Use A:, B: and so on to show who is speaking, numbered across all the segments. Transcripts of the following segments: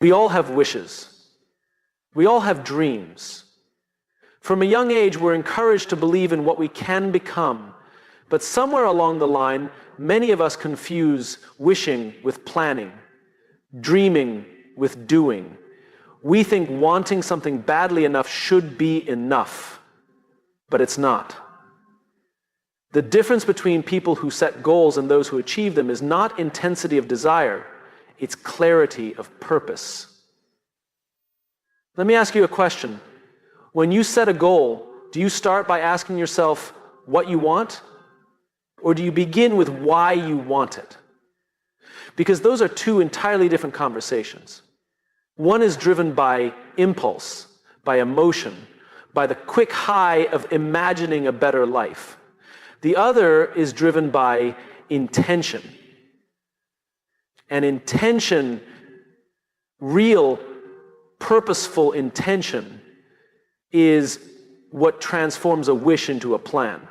A: We all have wishes. We all have dreams. From a young age, we're encouraged to believe in what we can become. But somewhere along the line, many of us confuse wishing with planning, dreaming with doing. We think wanting something badly enough should be enough, but it's not. The difference between people who set goals and those who achieve them is not intensity of desire, it's clarity of purpose. Let me ask you a question. When you set a goal, do you start by asking yourself what you want? Or do you begin with why you want it? Because those are two entirely different conversations. One is driven by impulse, by emotion, by the quick high of imagining a better life. The other is driven by intention. And intention, real, purposeful intention, is what transforms a wish into a plan.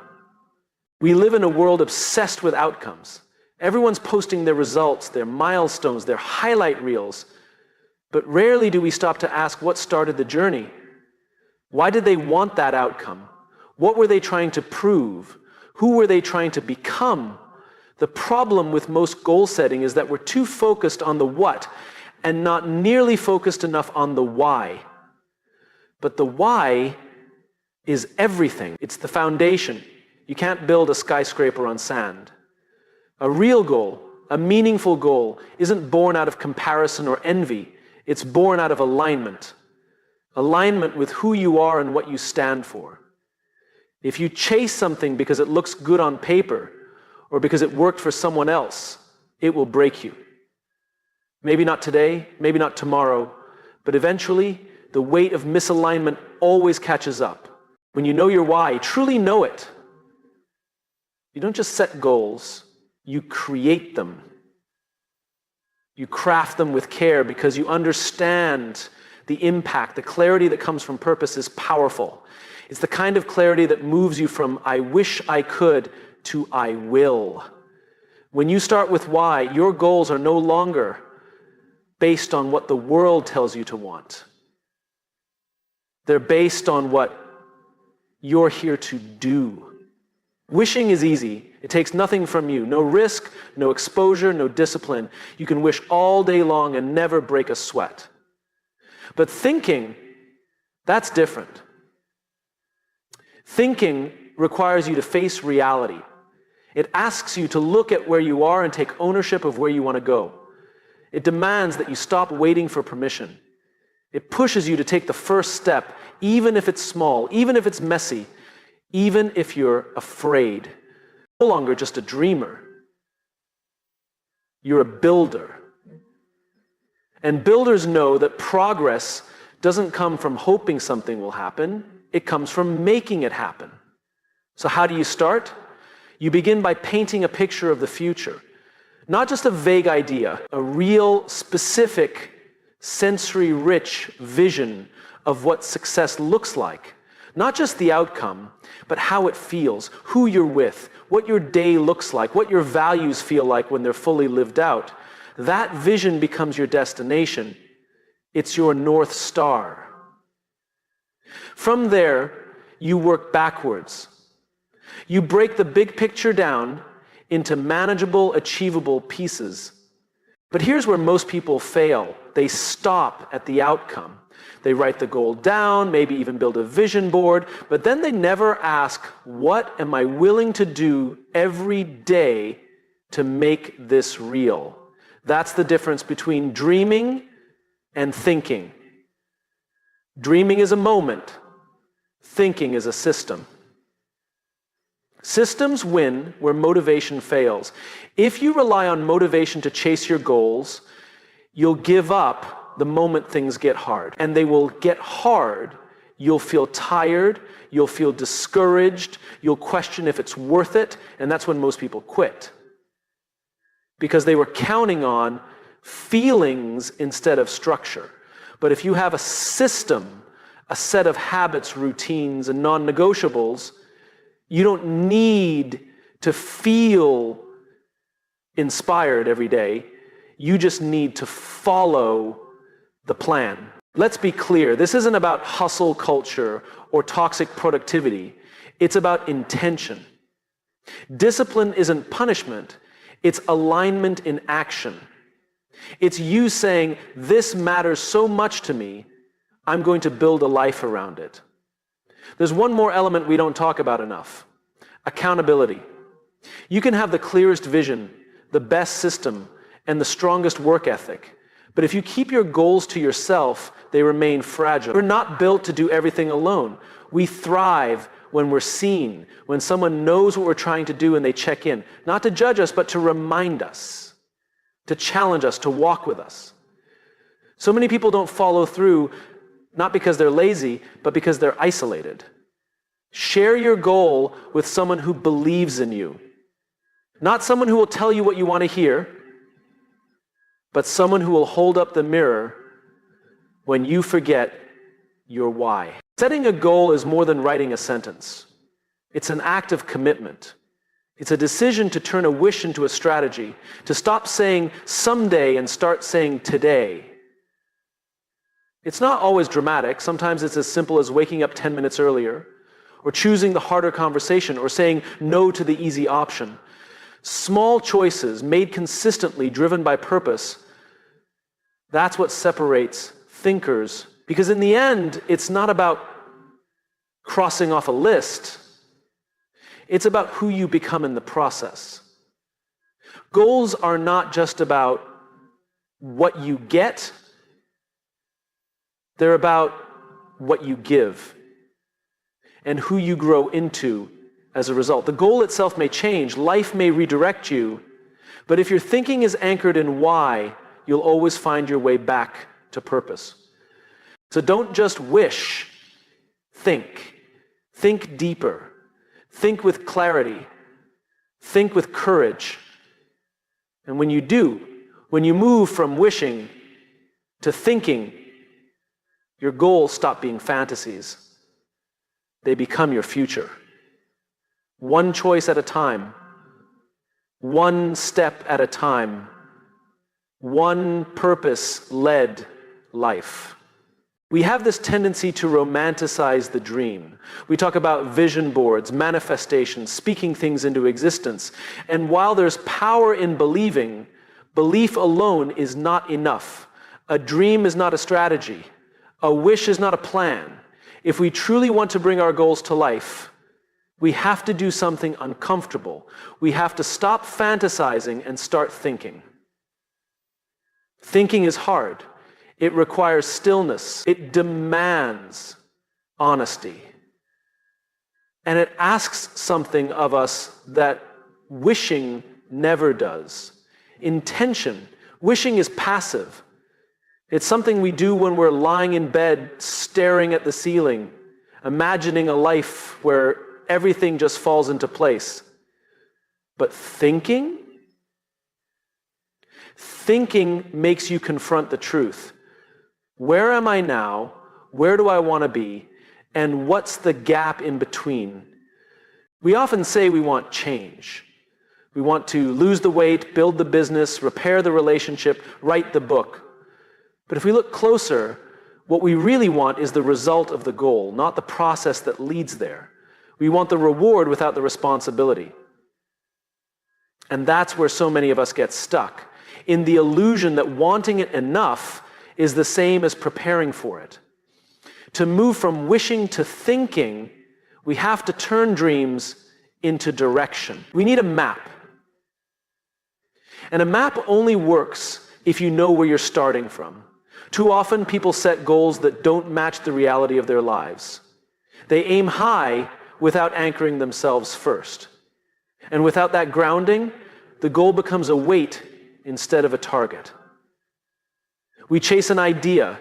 A: We live in a world obsessed with outcomes. Everyone's posting their results, their milestones, their highlight reels. But rarely do we stop to ask what started the journey. Why did they want that outcome? What were they trying to prove? Who were they trying to become? The problem with most goal setting is that we're too focused on the what and not nearly focused enough on the why. But the why is everything. It's the foundation. You can't build a skyscraper on sand. A real goal, a meaningful goal, isn't born out of comparison or envy. It's born out of alignment. Alignment with who you are and what you stand for. If you chase something because it looks good on paper or because it worked for someone else, it will break you. Maybe not today, maybe not tomorrow, but eventually the weight of misalignment always catches up. When you know your why, truly know it. You don't just set goals, you create them. You craft them with care because you understand the impact. The clarity that comes from purpose is powerful. It's the kind of clarity that moves you from I wish I could to I will. When you start with why, your goals are no longer based on what the world tells you to want. They're based on what you're here to do. Wishing is easy. It takes nothing from you. No risk, no exposure, no discipline. You can wish all day long and never break a sweat. But thinking, that's different. Thinking requires you to face reality. It asks you to look at where you are and take ownership of where you want to go. It demands that you stop waiting for permission. It pushes you to take the first step, even if it's small, even if it's messy, even if you're afraid. No longer just a dreamer. You're a builder. And builders know that progress doesn't come from hoping something will happen. It comes from making it happen. So how do you start? You begin by painting a picture of the future. Not just a vague idea, a real, specific, sensory-rich vision of what success looks like. Not just the outcome, but how it feels, who you're with, what your day looks like, what your values feel like when they're fully lived out. That vision becomes your destination. It's your North Star. From there, you work backwards. You break the big picture down into manageable, achievable pieces. But here's where most people fail. They stop at the outcome. They write the goal down, maybe even build a vision board, but then they never ask, what am I willing to do every day to make this real? That's the difference between dreaming and thinking. Dreaming is a moment. Thinking is a system. Systems win where motivation fails. If you rely on motivation to chase your goals, you'll give up the moment things get hard. And they will get hard. You'll feel tired. You'll feel discouraged. You'll question if it's worth it. And that's when most people quit. Because they were counting on feelings instead of structure. But if you have a system, a set of habits, routines, and non-negotiables, you don't need to feel inspired every day. You just need to follow the plan. Let's be clear, this isn't about hustle culture or toxic productivity. It's about intention. Discipline isn't punishment, it's alignment in action. It's you saying, this matters so much to me, I'm going to build a life around it. There's one more element we don't talk about enough: accountability. You can have the clearest vision, the best system, and the strongest work ethic, but if you keep your goals to yourself, they remain fragile. We're not built to do everything alone. We thrive when we're seen, when someone knows what we're trying to do and they check in, not to judge us, but to remind us, to challenge us, to walk with us. So many people don't follow through, not because they're lazy, but because they're isolated. Share your goal with someone who believes in you. Not someone who will tell you what you want to hear, but someone who will hold up the mirror when you forget your why. Setting a goal is more than writing a sentence. It's an act of commitment. It's a decision to turn a wish into a strategy, to stop saying someday and start saying today. It's not always dramatic. Sometimes it's as simple as waking up 10 minutes earlier, or choosing the harder conversation, or saying no to the easy option. Small choices made consistently, driven by purpose, that's what separates thinkers. Because in the end, it's not about crossing off a list. It's about who you become in the process. Goals are not just about what you get, they're about what you give and who you grow into as a result. The goal itself may change, life may redirect you, but if your thinking is anchored in why, you'll always find your way back to purpose. So don't just wish, think. Think deeper. Think with clarity. Think with courage. And when you do, when you move from wishing to thinking, your goals stop being fantasies. They become your future. One choice at a time, one step at a time, one purpose-led life. We have this tendency to romanticize the dream. We talk about vision boards, manifestation, speaking things into existence. And while there's power in believing, belief alone is not enough. A dream is not a strategy. A wish is not a plan. If we truly want to bring our goals to life, we have to do something uncomfortable. We have to stop fantasizing and start thinking. Thinking is hard. It requires stillness. It demands honesty. And it asks something of us that wishing never does. Intention. Wishing is passive. It's something we do when we're lying in bed, staring at the ceiling, imagining a life where everything just falls into place. But thinking makes you confront the truth. Where am I now? Where do I want to be? And what's the gap in between? We often say we want change. We want to lose the weight, build the business, repair the relationship, write the book. But if we look closer, what we really want is the result of the goal, not the process that leads there. We want the reward without the responsibility. And that's where so many of us get stuck, in the illusion that wanting it enough is the same as preparing for it. To move from wishing to thinking, we have to turn dreams into direction. We need a map. And a map only works if you know where you're starting from. Too often, people set goals that don't match the reality of their lives. They aim high without anchoring themselves first. And without that grounding, the goal becomes a weight instead of a target. We chase an idea,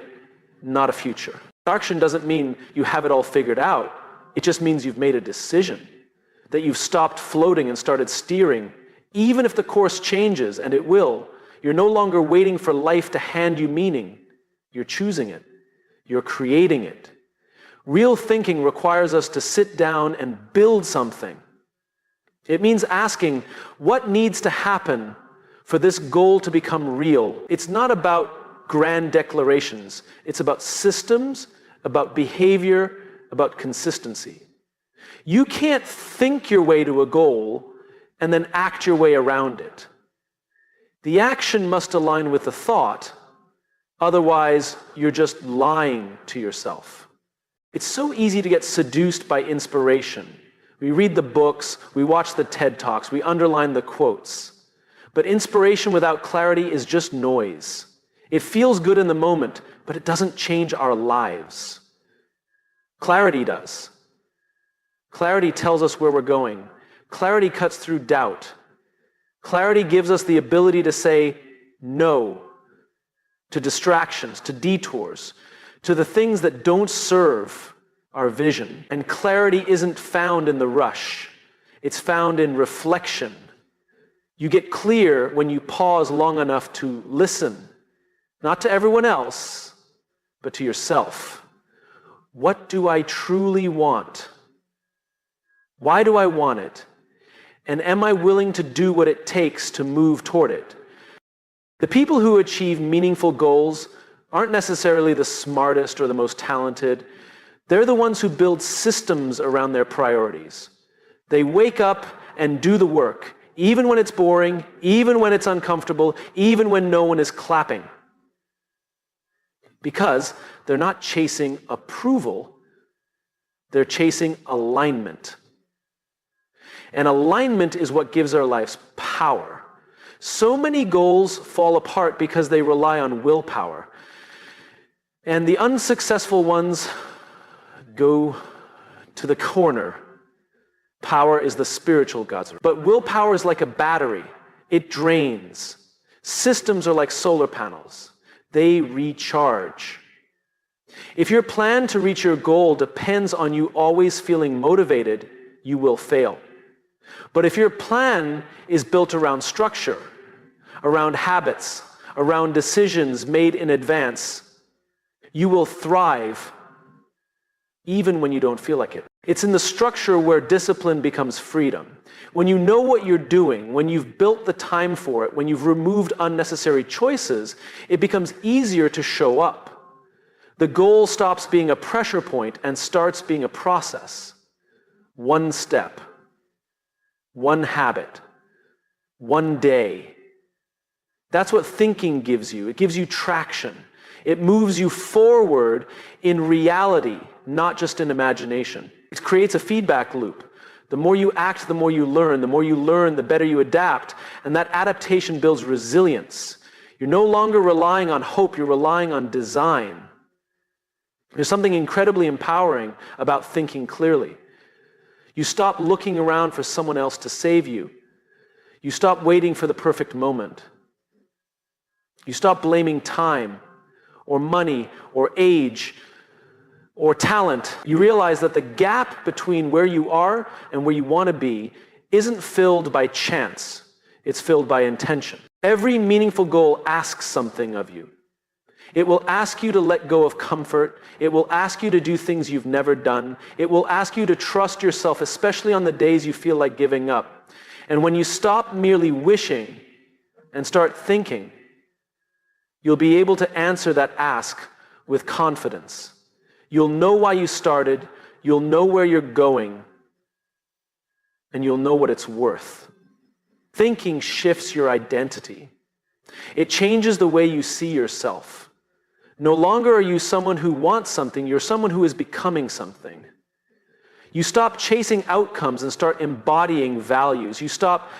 A: not a future. Action doesn't mean you have it all figured out. It just means you've made a decision, that you've stopped floating and started steering. Even if the course changes, and it will, you're no longer waiting for life to hand you meaning. You're choosing it. You're creating it. Real thinking requires us to sit down and build something. It means asking, what needs to happen for this goal to become real? It's not about grand declarations. It's about systems, about behavior, about consistency. You can't think your way to a goal and then act your way around it. The action must align with the thought, otherwise you're just lying to yourself. It's so easy to get seduced by inspiration. We read the books, we watch the TED Talks, we underline the quotes. But inspiration without clarity is just noise. It feels good in the moment, but it doesn't change our lives. Clarity does. Clarity tells us where we're going. Clarity cuts through doubt. Clarity gives us the ability to say no to distractions, to detours, to the things that don't serve our vision. And clarity isn't found in the rush. It's found in reflection. You get clear when you pause long enough to listen, not to everyone else, but to yourself. What do I truly want? Why do I want it? And am I willing to do what it takes to move toward it? The people who achieve meaningful goals aren't necessarily the smartest or the most talented. They're the ones who build systems around their priorities. They wake up and do the work, even when it's boring, even when it's uncomfortable, even when no one is clapping. Because they're not chasing approval, they're chasing alignment. And alignment is what gives our lives power. So many goals fall apart because they rely on willpower. And the unsuccessful ones go to the corner. Power is the spiritual God's. But willpower is like a battery. It drains. Systems are like solar panels. They recharge. If your plan to reach your goal depends on you always feeling motivated, you will fail. But if your plan is built around structure, around habits, around decisions made in advance, you will thrive even when you don't feel like it. It's in the structure where discipline becomes freedom. When you know what you're doing, when you've built the time for it, when you've removed unnecessary choices, it becomes easier to show up. The goal stops being a pressure point and starts being a process. One step, one habit, one day. That's what thinking gives you. It gives you traction. It moves you forward in reality, not just in imagination. It creates a feedback loop. The more you act, the more you learn. The more you learn, the better you adapt. And that adaptation builds resilience. You're no longer relying on hope, you're relying on design. There's something incredibly empowering about thinking clearly. You stop looking around for someone else to save you. You stop waiting for the perfect moment. You stop blaming time, or money, or age, or talent. You realize that the gap between where you are and where you want to be isn't filled by chance. It's filled by intention. Every meaningful goal asks something of you. It will ask you to let go of comfort. It will ask you to do things you've never done. It will ask you to trust yourself, especially on the days you feel like giving up. And when you stop merely wishing and start thinking, you'll be able to answer that ask with confidence. You'll know why you started, you'll know where you're going, and you'll know what it's worth. Thinking shifts your identity. It changes the way you see yourself. No longer are you someone who wants something, you're someone who is becoming something. You stop chasing outcomes and start embodying values. You stop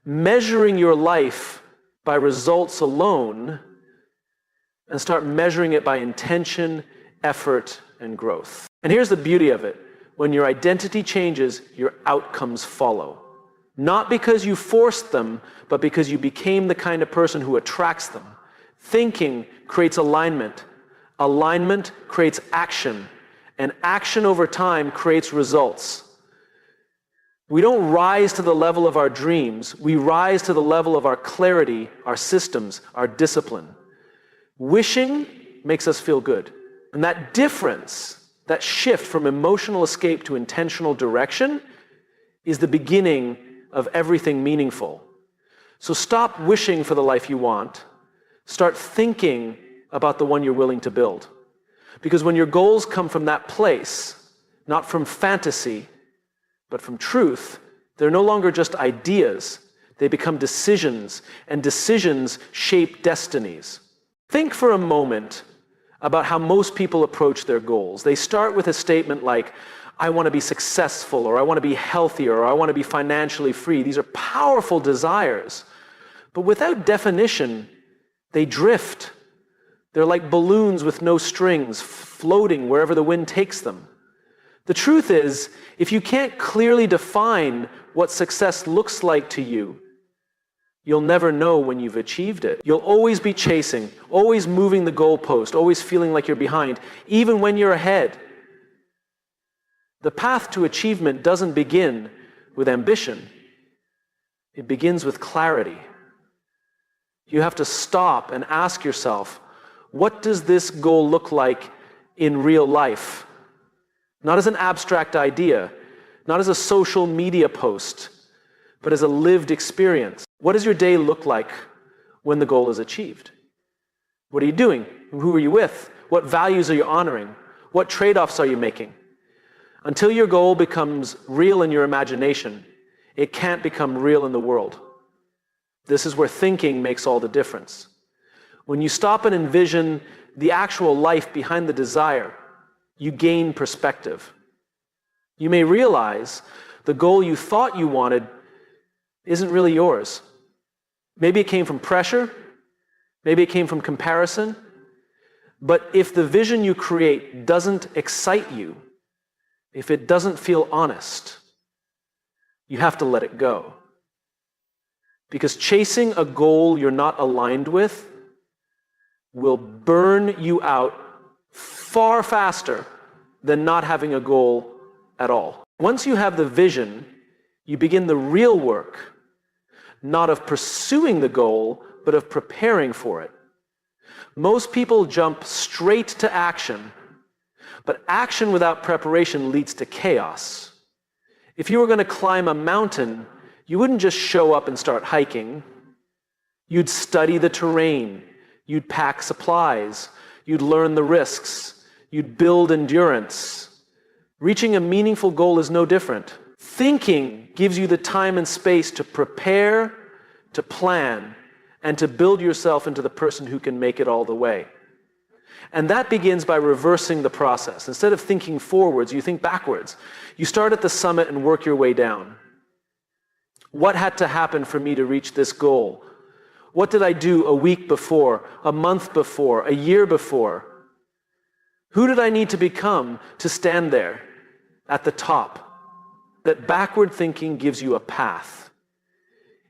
A: measuring your life by results alone and start measuring it by intention, effort, and growth. And here's the beauty of it. When your identity changes, your outcomes follow. Not because you forced them, but because you became the kind of person who attracts them. Thinking creates alignment. Alignment creates action. And action over time creates results. We don't rise to the level of our dreams. We rise to the level of our clarity, our systems, our discipline. Wishing makes us feel good. And that difference, that shift from emotional escape to intentional direction, is the beginning of everything meaningful. So stop wishing for the life you want. Start thinking about the one you're willing to build. Because when your goals come from that place, not from fantasy, but from truth, they're no longer just ideas. They become decisions, and decisions shape destinies. Think for a moment about how most people approach their goals. They start with a statement like, I want to be successful, or I want to be healthier, or I want to be financially free. These are powerful desires. But without definition, they drift. They're like balloons with no strings, floating wherever the wind takes them. The truth is, if you can't clearly define what success looks like to you, you'll never know when you've achieved it. You'll always be chasing, always moving the goalpost, always feeling like you're behind, even when you're ahead. The path to achievement doesn't begin with ambition. It begins with clarity. You have to stop and ask yourself, what does this goal look like in real life? Not as an abstract idea, not as a social media post, but as a lived experience. What does your day look like when the goal is achieved? What are you doing? Who are you with? What values are you honoring? What trade-offs are you making? Until your goal becomes real in your imagination, it can't become real in the world. This is where thinking makes all the difference. When you stop and envision the actual life behind the desire, you gain perspective. You may realize the goal you thought you wanted isn't really yours. Maybe it came from pressure, maybe it came from comparison, but if the vision you create doesn't excite you, if it doesn't feel honest, you have to let it go. Because chasing a goal you're not aligned with will burn you out far faster than not having a goal at all. Once you have the vision, you begin the real work, not of pursuing the goal, but of preparing for it. Most people jump straight to action, but action without preparation leads to chaos. If you were going to climb a mountain, you wouldn't just show up and start hiking. You'd study the terrain, you'd pack supplies, you'd learn the risks, you'd build endurance. Reaching a meaningful goal is no different. Thinking gives you the time and space to prepare, to plan, and to build yourself into the person who can make it all the way. And that begins by reversing the process. Instead of thinking forwards, you think backwards. You start at the summit and work your way down. What had to happen for me to reach this goal? What did I do a week before, a month before, a year before? Who did I need to become to stand there at the top? That backward thinking gives you a path.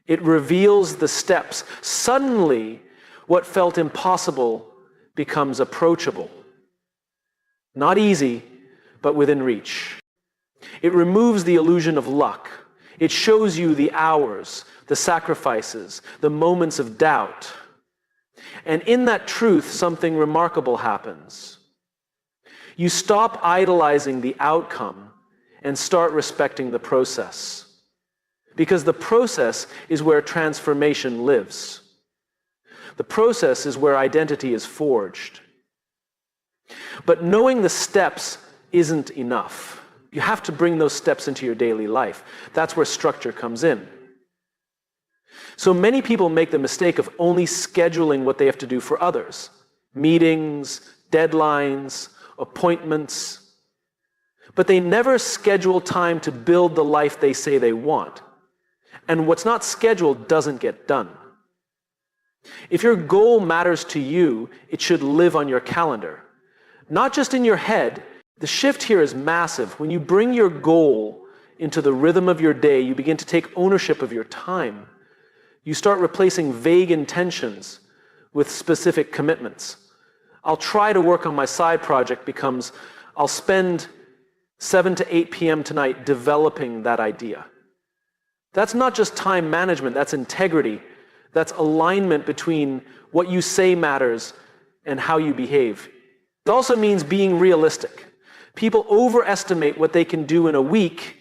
A: It reveals the steps. Suddenly, what felt impossible becomes approachable. Not easy, but within reach. It removes the illusion of luck. It shows you the hours, the sacrifices, the moments of doubt. And in that truth, something remarkable happens. You stop idolizing the outcome and start respecting the process. Because the process is where transformation lives. The process is where identity is forged. But knowing the steps isn't enough. You have to bring those steps into your daily life. That's where structure comes in. So many people make the mistake of only scheduling what they have to do for others. Meetings, deadlines, appointments. But they never schedule time to build the life they say they want. And what's not scheduled doesn't get done. If your goal matters to you, it should live on your calendar. Not just in your head. The shift here is massive. When you bring your goal into the rhythm of your day, you begin to take ownership of your time. You start replacing vague intentions with specific commitments. I'll try to work on my side project becomes I'll spend 7 to 8 p.m. tonight developing that idea. That's not just time management, that's integrity. That's alignment between what you say matters and how you behave. It also means being realistic. People overestimate what they can do in a week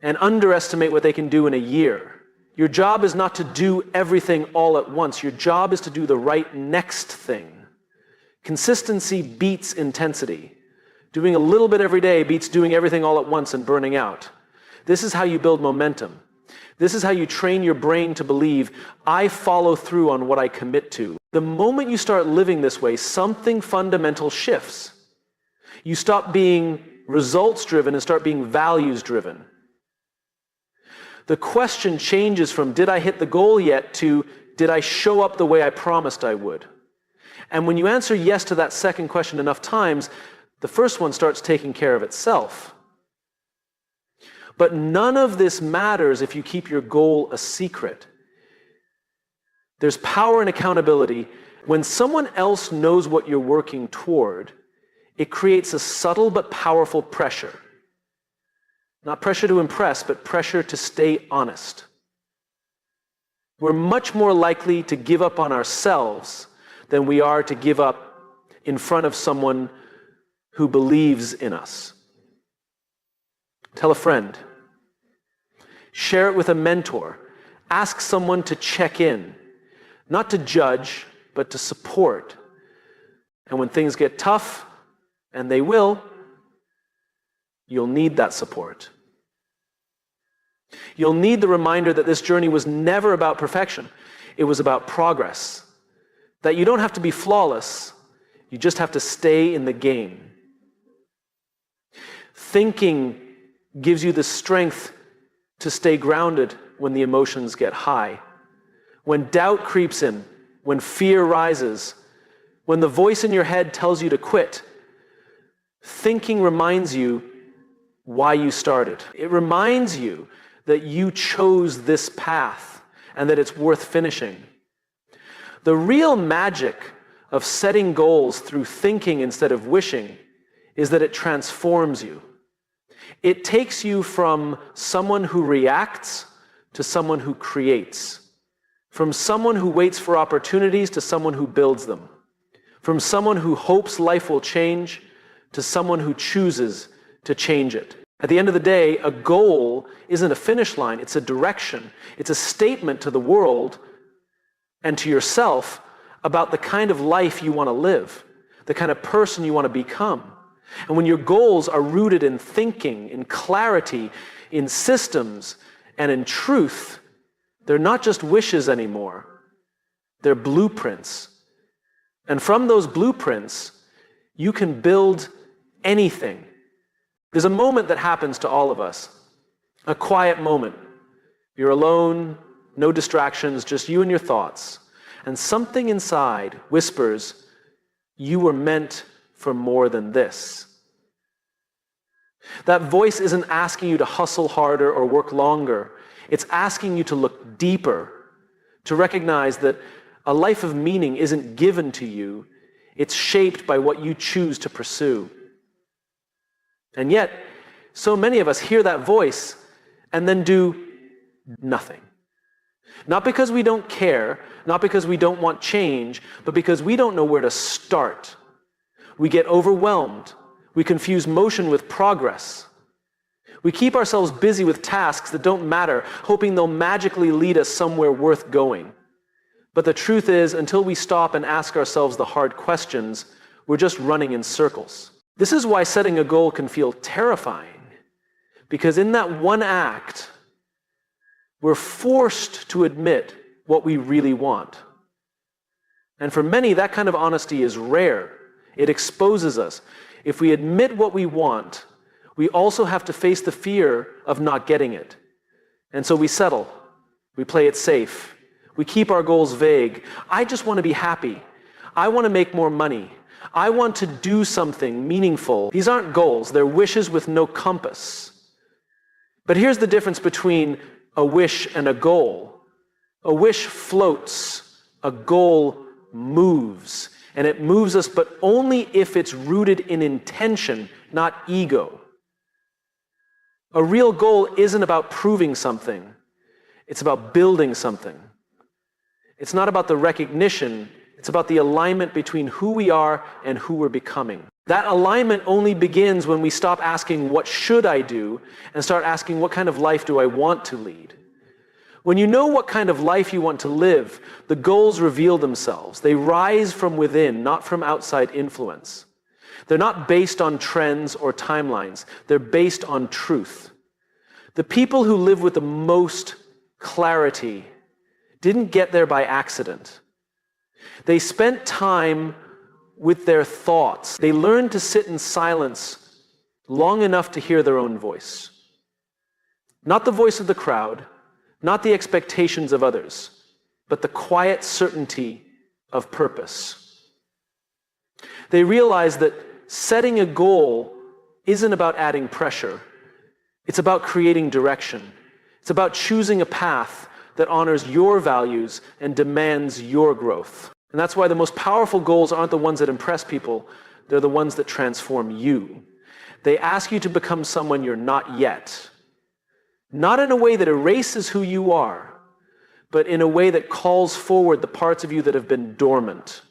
A: and underestimate what they can do in a year. Your job is not to do everything all at once. Your job is to do the right next thing. Consistency beats intensity. Doing a little bit every day beats doing everything all at once and burning out. This is how you build momentum. This is how you train your brain to believe, I follow through on what I commit to. The moment you start living this way, something fundamental shifts. You stop being results-driven and start being values-driven. The question changes from, did I hit the goal yet, to, did I show up the way I promised I would? And when you answer yes to that second question enough times, the first one starts taking care of itself. But none of this matters if you keep your goal a secret. There's power and accountability. When someone else knows what you're working toward, it creates a subtle but powerful pressure. Not pressure to impress, but pressure to stay honest. We're much more likely to give up on ourselves than we are to give up in front of someone who believes in us. Tell a friend. Share it with a mentor. Ask someone to check in. Not to judge, but to support. And when things get tough, and they will, you'll need that support. You'll need the reminder that this journey was never about perfection. It was about progress. That you don't have to be flawless. You just have to stay in the game. Thinking gives you the strength to stay grounded when the emotions get high. When doubt creeps in, when fear rises, when the voice in your head tells you to quit, thinking reminds you why you started. It reminds you that you chose this path and that it's worth finishing. The real magic of setting goals through thinking instead of wishing is that it transforms you. It takes you from someone who reacts to someone who creates. From someone who waits for opportunities to someone who builds them. From someone who hopes life will change to someone who chooses to change it. At the end of the day, a goal isn't a finish line, it's a direction. It's a statement to the world and to yourself about the kind of life you want to live, the kind of person you want to become. And when your goals are rooted in thinking, in clarity, in systems, and in truth, they're not just wishes anymore. They're blueprints. And from those blueprints, you can build anything. There's a moment that happens to all of us, a quiet moment. You're alone, no distractions, just you and your thoughts. And something inside whispers, you were meant for more than this. That voice isn't asking you to hustle harder or work longer. It's asking you to look deeper, to recognize that a life of meaning isn't given to you, it's shaped by what you choose to pursue. And yet, so many of us hear that voice and then do nothing. Not because we don't care, not because we don't want change, but because we don't know where to start. We get overwhelmed. We confuse motion with progress. We keep ourselves busy with tasks that don't matter, hoping they'll magically lead us somewhere worth going. But the truth is, until we stop and ask ourselves the hard questions, we're just running in circles. This is why setting a goal can feel terrifying, because in that one act, we're forced to admit what we really want. And for many, that kind of honesty is rare. It exposes us. If we admit what we want, we also have to face the fear of not getting it. And so we settle. We play it safe. We keep our goals vague. I just want to be happy. I want to make more money. I want to do something meaningful. These aren't goals. They're wishes with no compass. But here's the difference between a wish and a goal. A wish floats. A goal moves. And it moves us, but only if it's rooted in intention, not ego. A real goal isn't about proving something. It's about building something. It's not about the recognition. It's about the alignment between who we are and who we're becoming. That alignment only begins when we stop asking, what should I do? And start asking, what kind of life do I want to lead? When you know what kind of life you want to live, the goals reveal themselves. They rise from within, not from outside influence. They're not based on trends or timelines. They're based on truth. The people who live with the most clarity didn't get there by accident. They spent time with their thoughts. They learned to sit in silence long enough to hear their own voice. Not the voice of the crowd, not the expectations of others, but the quiet certainty of purpose. They realized that setting a goal isn't about adding pressure. It's about creating direction. It's about choosing a path that honors your values and demands your growth. And that's why the most powerful goals aren't the ones that impress people. They're the ones that transform you. They ask you to become someone you're not yet. Not in a way that erases who you are, but in a way that calls forward the parts of you that have been dormant.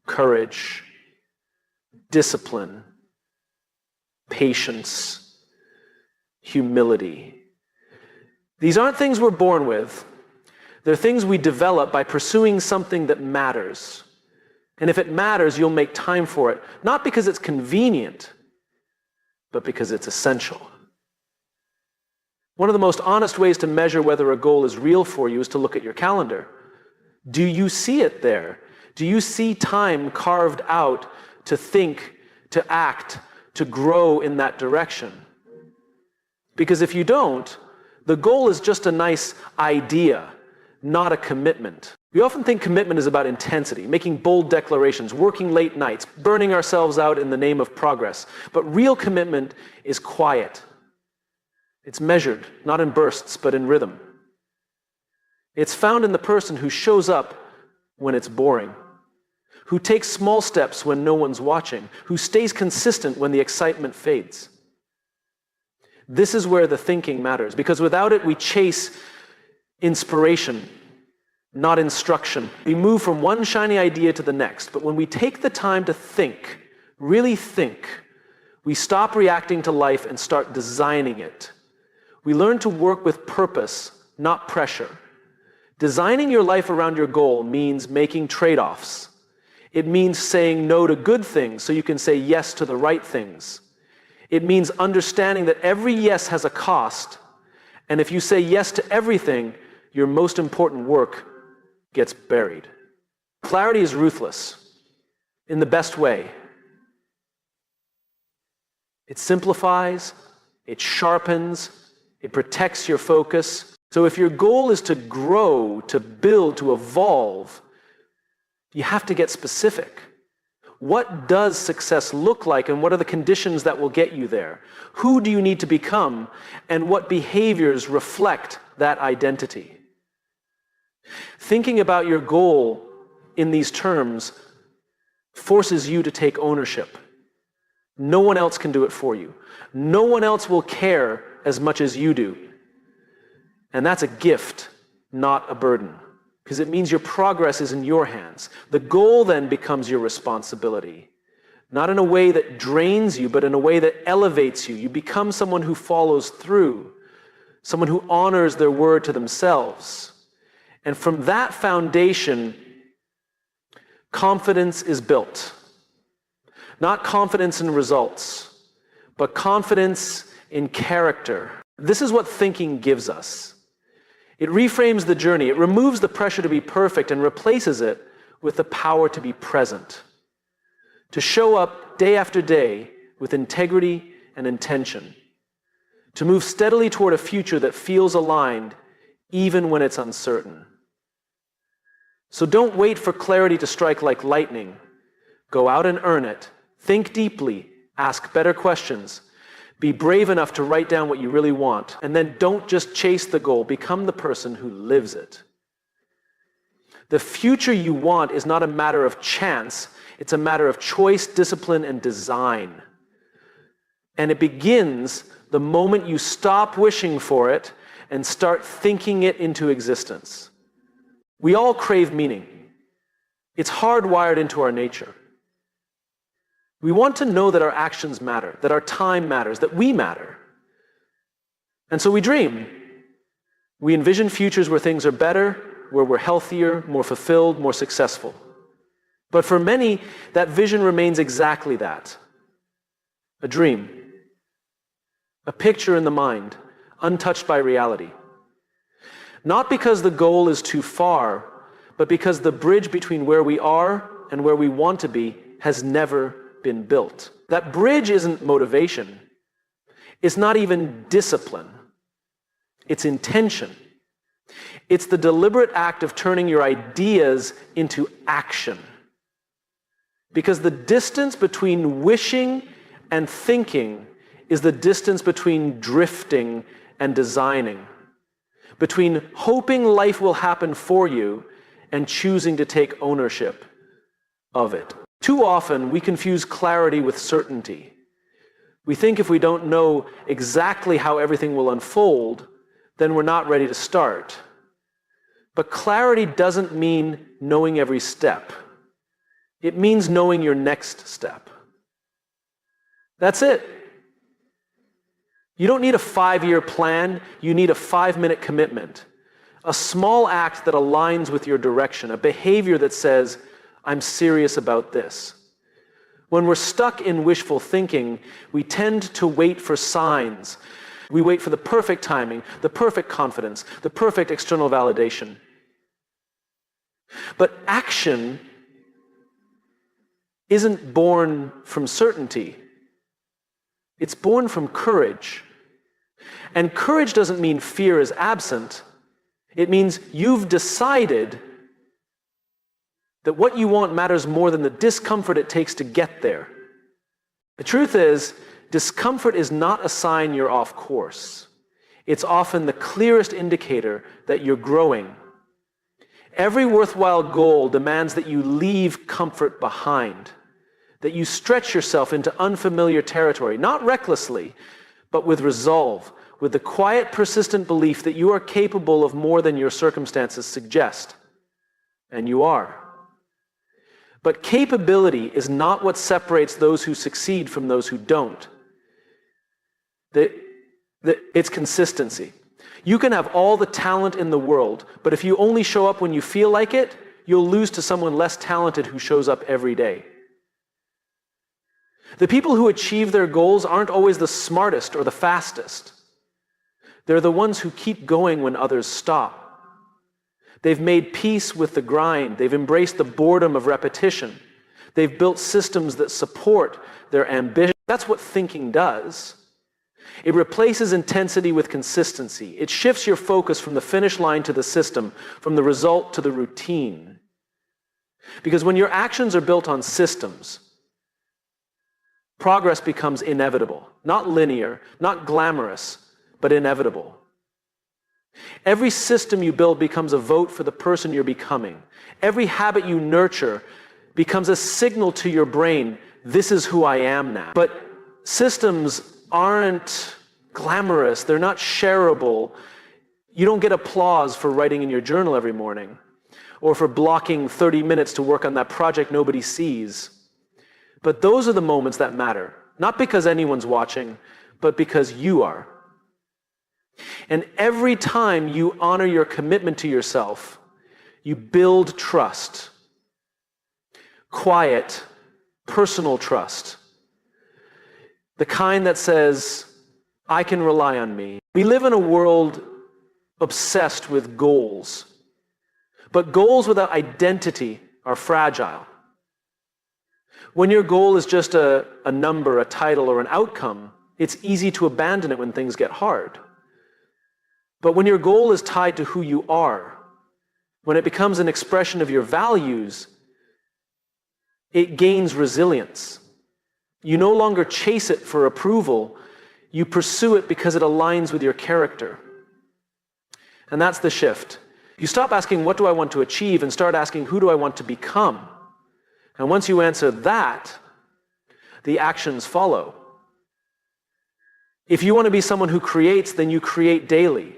A: Courage, discipline, patience, humility. These aren't things we're born with. They're things we develop by pursuing something that matters. And if it matters, you'll make time for it, not because it's convenient, but because it's essential. One of the most honest ways to measure whether a goal is real for you is to look at your calendar. Do you see it there? Do you see time carved out to think, to act, to grow in that direction? Because if you don't, the goal is just a nice idea, not a commitment. We often think commitment is about intensity, making bold declarations, working late nights, burning ourselves out in the name of progress. But real commitment is quiet. It's measured, not in bursts, but in rhythm. It's found in the person who shows up when it's boring, who takes small steps when no one's watching, who stays consistent when the excitement fades. This is where the thinking matters, because without it, we chase inspiration, not instruction. We move from one shiny idea to the next, but when we take the time to think, really think, we stop reacting to life and start designing it. We learn to work with purpose, not pressure. Designing your life around your goal means making trade-offs. It means saying no to good things so you can say yes to the right things. It means understanding that every yes has a cost, and if you say yes to everything, your most important work gets buried. Clarity is ruthless, in the best way. It simplifies, it sharpens, it protects your focus. So if your goal is to grow, to build, to evolve, you have to get specific. What does success look like, and what are the conditions that will get you there? Who do you need to become, and what behaviors reflect that identity? Thinking about your goal in these terms forces you to take ownership. No one else can do it for you. No one else will care as much as you do. And that's a gift, not a burden, because it means your progress is in your hands. The goal then becomes your responsibility, not in a way that drains you, but in a way that elevates you. You become someone who follows through, someone who honors their word to themselves. And from that foundation, confidence is built. Not confidence in results, but confidence in character. This is what thinking gives us. It reframes the journey. It removes the pressure to be perfect and replaces it with the power to be present, to show up day after day with integrity and intention, to move steadily toward a future that feels aligned even when it's uncertain. So don't wait for clarity to strike like lightning. Go out and earn it. Think deeply. Ask better questions. Be brave enough to write down what you really want. And then don't just chase the goal. Become the person who lives it. The future you want is not a matter of chance. It's a matter of choice, discipline, and design. And it begins the moment you stop wishing for it and start thinking it into existence. We all crave meaning. It's hardwired into our nature. We want to know that our actions matter, that our time matters, that we matter. And so we dream. We envision futures where things are better, where we're healthier, more fulfilled, more successful. But for many, that vision remains exactly that. A dream. A picture in the mind, untouched by reality. Not because the goal is too far, but because the bridge between where we are and where we want to be has never been built. That bridge isn't motivation. It's not even discipline. It's intention. It's the deliberate act of turning your ideas into action. Because the distance between wishing and thinking is the distance between drifting and designing, between hoping life will happen for you and choosing to take ownership of it. Too often, we confuse clarity with certainty. We think if we don't know exactly how everything will unfold, then we're not ready to start. But clarity doesn't mean knowing every step. It means knowing your next step. That's it. You don't need a 5-year plan, you need a 5-minute commitment. A small act that aligns with your direction, a behavior that says, I'm serious about this. When we're stuck in wishful thinking, we tend to wait for signs. We wait for the perfect timing, the perfect confidence, the perfect external validation. But action isn't born from certainty. It's born from courage. And courage doesn't mean fear is absent. It means you've decided that what you want matters more than the discomfort it takes to get there. The truth is, discomfort is not a sign you're off course. It's often the clearest indicator that you're growing. Every worthwhile goal demands that you leave comfort behind, that you stretch yourself into unfamiliar territory, not recklessly, but with resolve, with the quiet, persistent belief that you are capable of more than your circumstances suggest. And you are. But capability is not what separates those who succeed from those who don't. It's consistency. You can have all the talent in the world, but if you only show up when you feel like it, you'll lose to someone less talented who shows up every day. The people who achieve their goals aren't always the smartest or the fastest. They're the ones who keep going when others stop. They've made peace with the grind. They've embraced the boredom of repetition. They've built systems that support their ambition. That's what thinking does. It replaces intensity with consistency. It shifts your focus from the finish line to the system, from the result to the routine. Because when your actions are built on systems, progress becomes inevitable, not linear, not glamorous, but inevitable. Every system you build becomes a vote for the person you're becoming. Every habit you nurture becomes a signal to your brain, this is who I am now. But systems aren't glamorous, they're not shareable. You don't get applause for writing in your journal every morning, or for blocking 30 minutes to work on that project nobody sees. But those are the moments that matter, not because anyone's watching, but because you are. And every time you honor your commitment to yourself, you build trust. Quiet, personal trust. The kind that says, I can rely on me. We live in a world obsessed with goals. But goals without identity are fragile. When your goal is just a number, a title, or an outcome, it's easy to abandon it when things get hard. But when your goal is tied to who you are, when it becomes an expression of your values, it gains resilience. You no longer chase it for approval, you pursue it because it aligns with your character. And that's the shift. You stop asking, what do I want to achieve, and start asking, who do I want to become? And once you answer that, the actions follow. If you want to be someone who creates, then you create daily.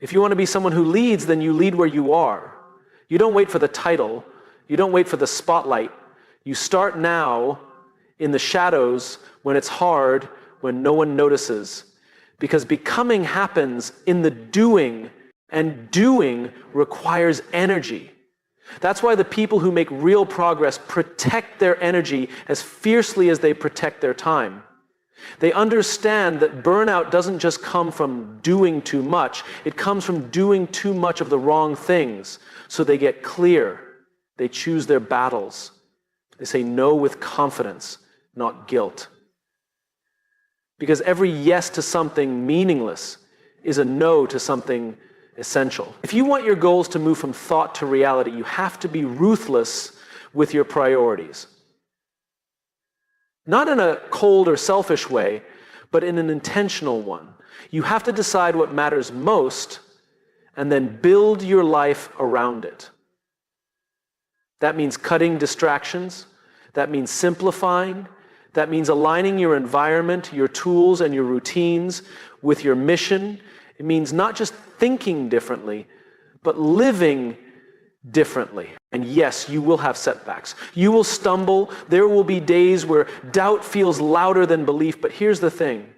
A: If you want to be someone who leads, then you lead where you are. You don't wait for the title. You don't wait for the spotlight. You start now in the shadows when it's hard, when no one notices. Because becoming happens in the doing, and doing requires energy. That's why the people who make real progress protect their energy as fiercely as they protect their time. They understand that burnout doesn't just come from doing too much, it comes from doing too much of the wrong things. So they get clear, they choose their battles. They say no with confidence, not guilt. Because every yes to something meaningless is a no to something essential. If you want your goals to move from thought to reality, you have to be ruthless with your priorities. Not in a cold or selfish way, but in an intentional one. You have to decide what matters most and then build your life around it. That means cutting distractions. That means simplifying. That means aligning your environment, your tools, and your routines with your mission. It means not just thinking differently, but living differently. And yes, you will have setbacks. You will stumble. There will be days where doubt feels louder than belief. But here's the thing.